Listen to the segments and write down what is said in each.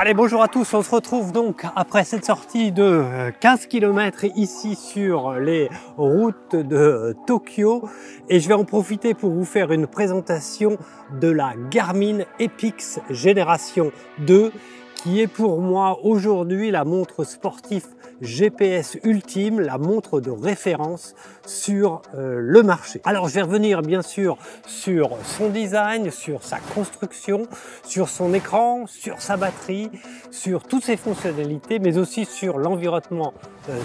Allez, bonjour à tous, on se retrouve donc après cette sortie de 15 km ici sur les routes de Tokyo et je vais en profiter pour vous faire une présentation de la Garmin Epix Génération 2 qui est pour moi aujourd'hui la montre sportive GPS ultime, la montre de référence sur le marché. Alors je vais revenir bien sûr sur son design, sur sa construction, sur son écran, sur sa batterie, sur toutes ses fonctionnalités, mais aussi sur l'environnement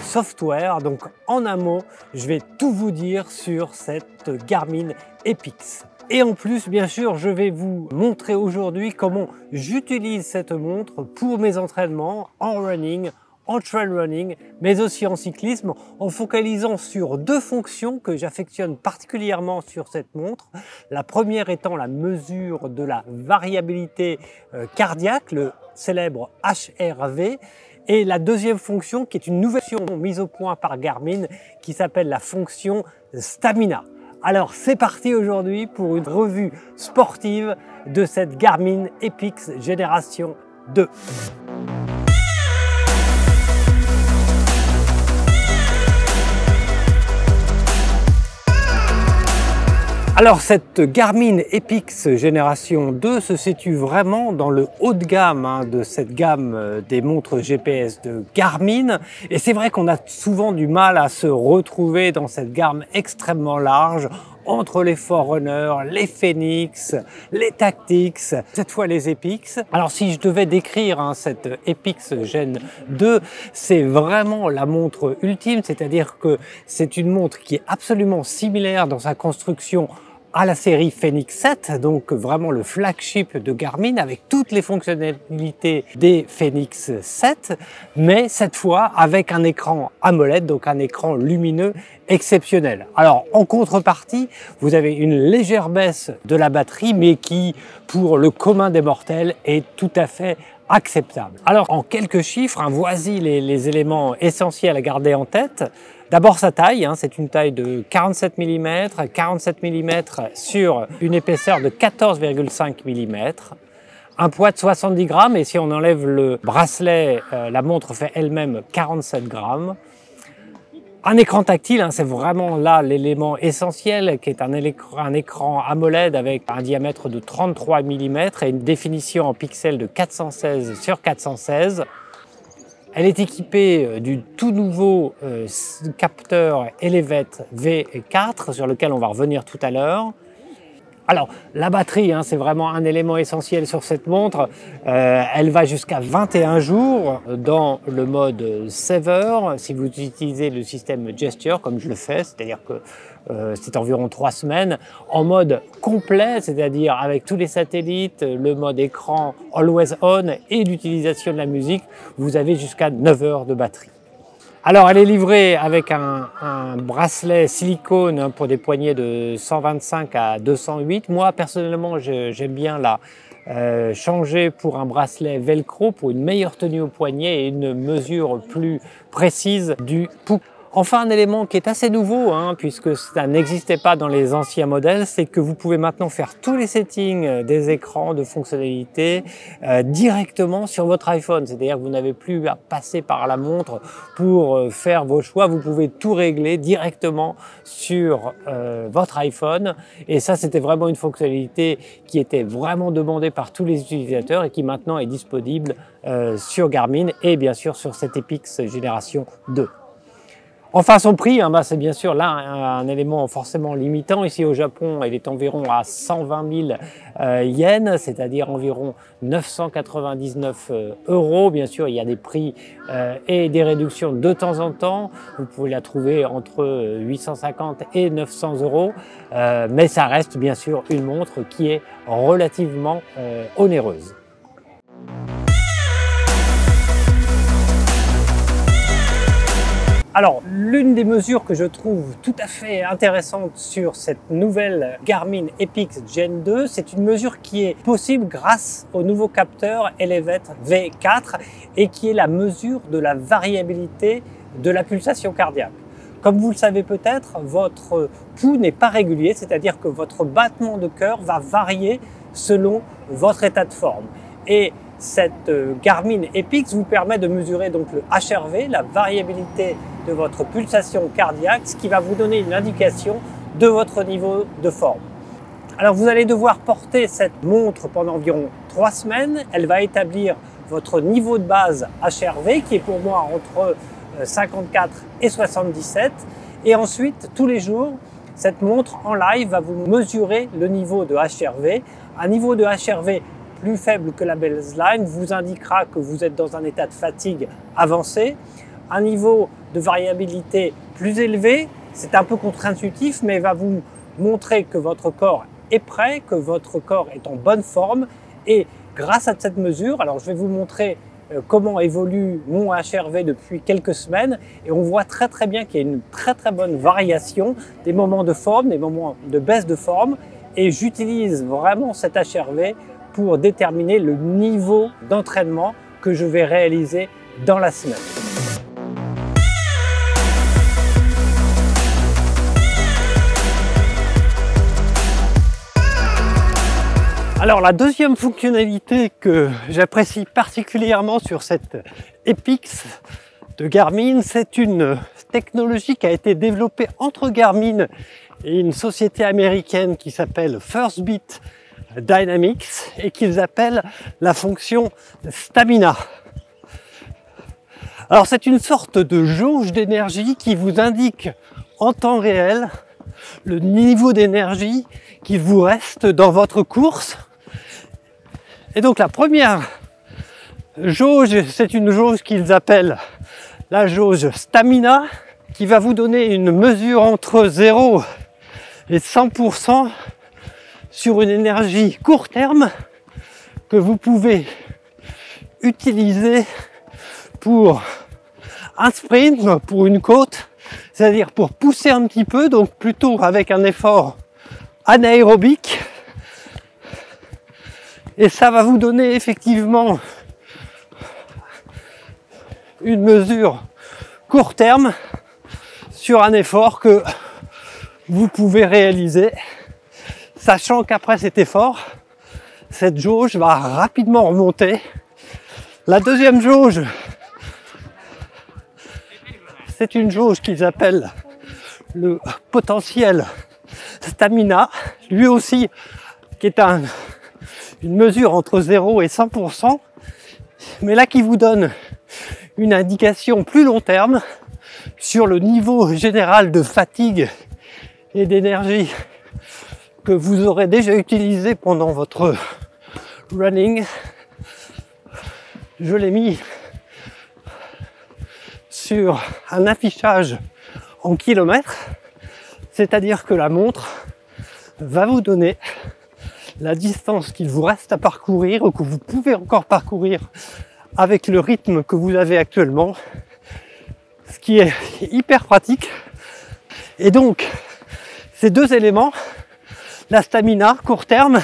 software. Donc en un mot, je vais tout vous dire sur cette Garmin Epix. Et en plus, bien sûr, je vais vous montrer aujourd'hui comment j'utilise cette montre pour mes entraînements en running, en trail running, mais aussi en cyclisme, en focalisant sur deux fonctions que j'affectionne particulièrement sur cette montre. La première étant la mesure de la variabilité cardiaque, le célèbre HRV, et la deuxième fonction qui est une nouvelle fonction mise au point par Garmin qui s'appelle la fonction Stamina. Alors c'est parti aujourd'hui pour une revue sportive de cette Garmin Epix Génération 2. Alors cette Garmin Epix Génération 2 se situe vraiment dans le haut de gamme de cette gamme des montres GPS de Garmin. Et c'est vrai qu'on a souvent du mal à se retrouver dans cette gamme extrêmement large entre les Forerunner, les Fenix, les Tactics, cette fois les Epix. Alors si je devais décrire cette Epix Gen 2, c'est vraiment la montre ultime, c'est-à-dire que c'est une montre qui est absolument similaire dans sa construction à la série Fenix 7, donc vraiment le flagship de Garmin avec toutes les fonctionnalités des Fenix 7, mais cette fois avec un écran AMOLED, donc un écran lumineux exceptionnel. Alors en contrepartie, vous avez une légère baisse de la batterie, mais qui pour le commun des mortels est tout à fait acceptable. Alors en quelques chiffres, voici les éléments essentiels à garder en tête. D'abord sa taille, c'est une taille de 47 mm sur une épaisseur de 14,5 mm. Un poids de 70 grammes et si on enlève le bracelet, la montre fait elle-même 47 grammes. Un écran tactile, c'est vraiment là l'élément essentiel qui est un écran AMOLED avec un diamètre de 33 mm et une définition en pixels de 416 sur 416. Elle est équipée du tout nouveau capteur Elevate V4 sur lequel on va revenir tout à l'heure. Alors la batterie, c'est vraiment un élément essentiel sur cette montre. Elle va jusqu'à 21 jours dans le mode Saver si vous utilisez le système Gesture comme je le fais, c'est-à-dire que c'est environ 3 semaines. En mode complet, c'est-à-dire avec tous les satellites, le mode écran Always On et l'utilisation de la musique, vous avez jusqu'à 9 heures de batterie. Alors elle est livrée avec un bracelet silicone pour des poignets de 125 à 208. Moi personnellement j'aime bien la changer pour un bracelet velcro pour une meilleure tenue au poignet et une mesure plus précise du pouls. Enfin, un élément qui est assez nouveau, puisque ça n'existait pas dans les anciens modèles, c'est que vous pouvez maintenant faire tous les settings des écrans de fonctionnalité directement sur votre iPhone. C'est-à-dire que vous n'avez plus à passer par la montre pour faire vos choix. Vous pouvez tout régler directement sur votre iPhone. Et ça, c'était vraiment une fonctionnalité qui était vraiment demandée par tous les utilisateurs et qui maintenant est disponible sur Garmin et bien sûr sur cette Epix Génération 2. Enfin, son prix, c'est bien sûr là un élément forcément limitant. Ici au Japon, il est environ à 120 000 yens, c'est-à-dire environ 999 €. Bien sûr, il y a des prix et des réductions de temps en temps. Vous pouvez la trouver entre 850 et 900 €, mais ça reste bien sûr une montre qui est relativement onéreuse. Alors, l'une des mesures que je trouve tout à fait intéressante sur cette nouvelle Garmin Epix Gen 2, c'est une mesure qui est possible grâce au nouveau capteur Elevate V4 et qui est la mesure de la variabilité de la pulsation cardiaque. Comme vous le savez peut-être, votre pouls n'est pas régulier, c'est-à-dire que votre battement de cœur va varier selon votre état de forme. Et Cette Garmin Epix vous permet de mesurer donc le HRV, la variabilité de votre pulsation cardiaque, ce qui va vous donner une indication de votre niveau de forme. Alors vous allez devoir porter cette montre pendant environ 3 semaines. Elle va établir votre niveau de base HRV qui est pour moi entre 54 et 77. Et ensuite, tous les jours, cette montre en live va vous mesurer le niveau de HRV. Un niveau de HRV plus faible que la baseline vous indiquera que vous êtes dans un état de fatigue avancé. Un niveau de variabilité plus élevé, c'est un peu contre-intuitif, mais va vous montrer que votre corps est prêt, que votre corps est en bonne forme. Et grâce à cette mesure, alors je vais vous montrer comment évolue mon HRV depuis quelques semaines, et on voit très bien qu'il y a une très bonne variation des moments de forme, des moments de baisse de forme, et j'utilise vraiment cet HRV pour déterminer le niveau d'entraînement que je vais réaliser dans la semaine. Alors la deuxième fonctionnalité que j'apprécie particulièrement sur cette Epix de Garmin, c'est une technologie qui a été développée entre Garmin et une société américaine qui s'appelle First Beat Dynamics et qu'ils appellent la fonction Stamina. Alors c'est une sorte de jauge d'énergie qui vous indique en temps réel le niveau d'énergie qu'il vous reste dans votre course. Et donc la première jauge, c'est une jauge qu'ils appellent la jauge Stamina, qui va vous donner une mesure entre 0 et 100% sur une énergie court terme que vous pouvez utiliser pour un sprint, pour une côte, c'est-à-dire pour pousser un petit peu, donc plutôt avec un effort anaérobique. Et ça va vous donner effectivement une mesure court terme sur un effort que vous pouvez réaliser, sachant qu'après cet effort, cette jauge va rapidement remonter. La deuxième jauge, c'est une jauge qu'ils appellent le potentiel stamina, lui aussi qui est une mesure entre 0 et 100%, mais là qui vous donne une indication plus long terme sur le niveau général de fatigue et d'énergie que vous aurez déjà utilisé pendant votre running. Je l'ai mis sur un affichage en kilomètres, c'est-à-dire que la montre va vous donner la distance qu'il vous reste à parcourir ou que vous pouvez encore parcourir avec le rythme que vous avez actuellement, ce qui est hyper pratique. Et donc, ces deux éléments, la stamina court terme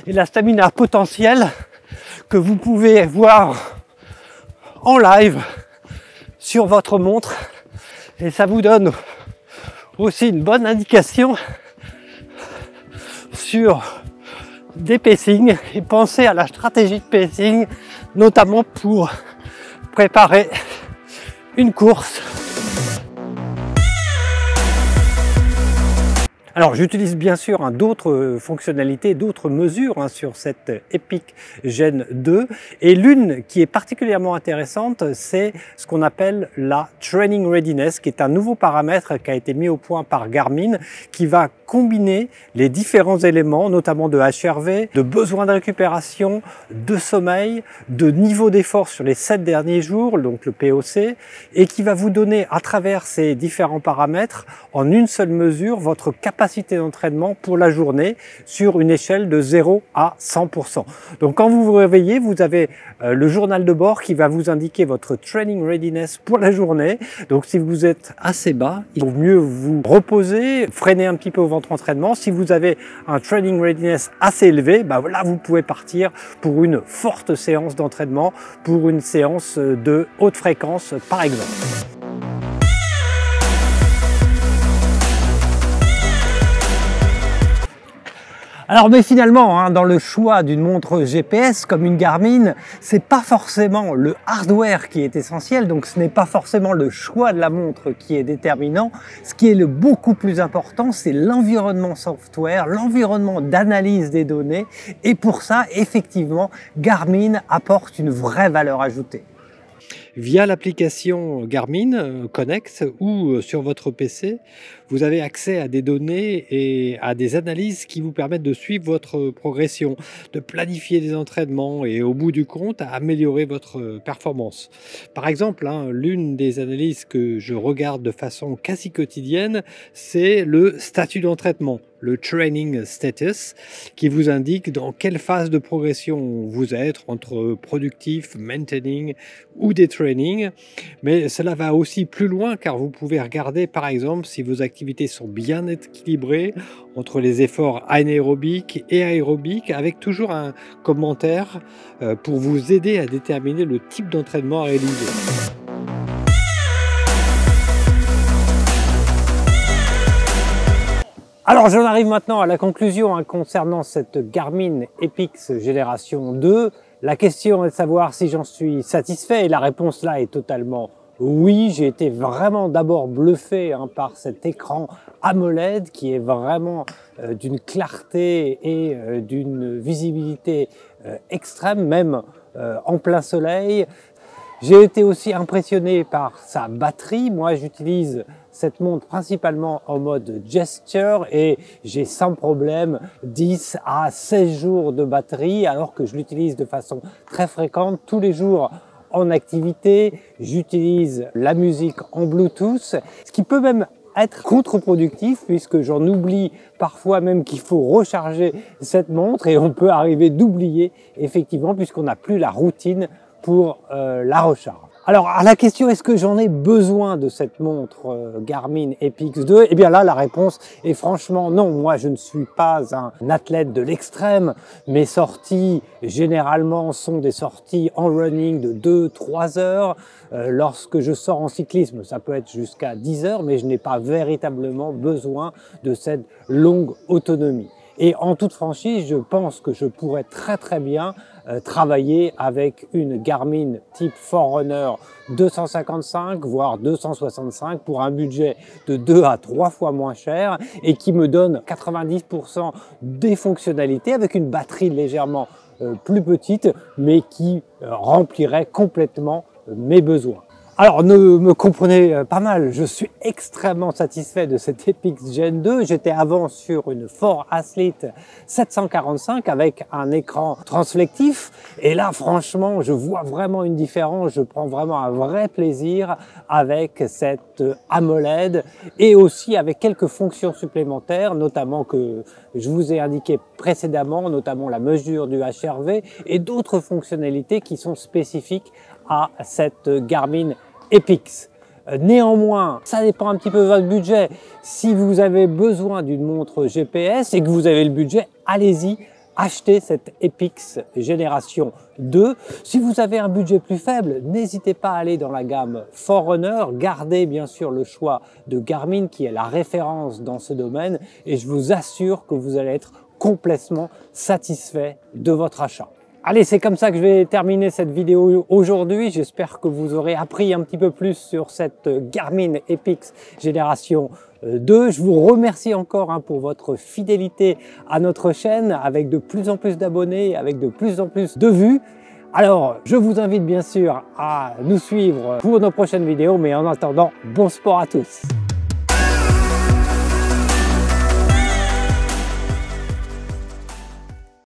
et la stamina potentielle, que vous pouvez voir en live sur votre montre, et ça vous donne aussi une bonne indication sur des pacing, et pensez à la stratégie de pacing, notamment pour préparer une course. Alors j'utilise bien sûr d'autres fonctionnalités, d'autres mesures sur cette Epix Gen 2, et l'une qui est particulièrement intéressante, c'est ce qu'on appelle la Training Readiness, qui est un nouveau paramètre qui a été mis au point par Garmin, qui va combiner les différents éléments, notamment de HRV, de besoin de récupération, de sommeil, de niveau d'effort sur les 7 derniers jours, donc le POC, et qui va vous donner à travers ces différents paramètres, en une seule mesure, votre capacité d'entraînement pour la journée sur une échelle de 0 à 100%. Donc quand vous vous réveillez, vous avez le journal de bord qui va vous indiquer votre training readiness pour la journée. Donc si vous êtes assez bas, il vaut mieux vous reposer, freiner un petit peu votre entraînement. Si vous avez un training readiness assez élevé, là vous pouvez partir pour une forte séance d'entraînement, pour une séance de haute fréquence par exemple. Alors mais finalement, hein, dans le choix d'une montre GPS comme une Garmin, c'est pas forcément le hardware qui est essentiel, donc ce n'est pas forcément le choix de la montre qui est déterminant. Ce qui est le beaucoup plus important, c'est l'environnement software, l'environnement d'analyse des données, et pour ça, effectivement, Garmin apporte une vraie valeur ajoutée. Via l'application Garmin Connect ou sur votre PC, vous avez accès à des données et à des analyses qui vous permettent de suivre votre progression, de planifier des entraînements et au bout du compte, à améliorer votre performance. Par exemple, hein, l'une des analyses que je regarde de façon quasi quotidienne, c'est le statut d'entraînement, le training status, qui vous indique dans quelle phase de progression vous êtes entre productif, maintaining ou des training. Mais cela va aussi plus loin car vous pouvez regarder par exemple si vos activités sont bien équilibrées entre les efforts anaérobiques et aérobiques, avec toujours un commentaire pour vous aider à déterminer le type d'entraînement à réaliser. Alors j'en arrive maintenant à la conclusion hein, concernant cette Garmin Epix Génération 2. La question est de savoir si j'en suis satisfait et la réponse là est totalement oui. J'ai été vraiment d'abord bluffé hein, par cet écran AMOLED qui est vraiment d'une clarté et d'une visibilité extrême, même en plein soleil. J'ai été aussi impressionné par sa batterie. Moi, j'utilise cette montre principalement en mode gesture et j'ai sans problème 10 à 16 jours de batterie alors que je l'utilise de façon très fréquente tous les jours en activité. J'utilise la musique en Bluetooth, ce qui peut même être contre-productif puisque j'en oublie parfois même qu'il faut recharger cette montre et on peut arriver d'oublier effectivement puisqu'on n'a plus la routine pour la recharge. Alors à la question est-ce que j'en ai besoin de cette montre Garmin Epix 2? Eh bien là la réponse est franchement non. Moi je ne suis pas un athlète de l'extrême. Mes sorties généralement sont des sorties en running de 2-3 heures. Lorsque je sors en cyclisme ça peut être jusqu'à 10 heures mais je n'ai pas véritablement besoin de cette longue autonomie. Et en toute franchise, je pense que je pourrais très bien travailler avec une Garmin type Forerunner 255 voire 265 pour un budget de 2 à 3 fois moins cher et qui me donne 90% des fonctionnalités avec une batterie légèrement plus petite mais qui remplirait complètement mes besoins. Alors ne me comprenez pas mal, je suis extrêmement satisfait de cette Epix Gen 2. J'étais avant sur une 4Athlete 745 avec un écran transflectif et là franchement je vois vraiment une différence, je prends vraiment un vrai plaisir avec cette AMOLED et aussi avec quelques fonctions supplémentaires notamment que je vous ai indiqué précédemment, notamment la mesure du HRV et d'autres fonctionnalités qui sont spécifiques à cette Garmin Epix. Néanmoins, ça dépend un petit peu de votre budget. Si vous avez besoin d'une montre GPS et que vous avez le budget, allez-y, achetez cette Epix Génération 2. Si vous avez un budget plus faible, n'hésitez pas à aller dans la gamme Forerunner. Gardez bien sûr le choix de Garmin qui est la référence dans ce domaine et je vous assure que vous allez être complètement satisfait de votre achat. Allez, c'est comme ça que je vais terminer cette vidéo aujourd'hui. J'espère que vous aurez appris un petit peu plus sur cette Garmin Epix Génération 2. Je vous remercie encore pour votre fidélité à notre chaîne avec de plus en plus d'abonnés, avec de plus en plus de vues. Alors, je vous invite bien sûr à nous suivre pour nos prochaines vidéos, mais en attendant, bon sport à tous!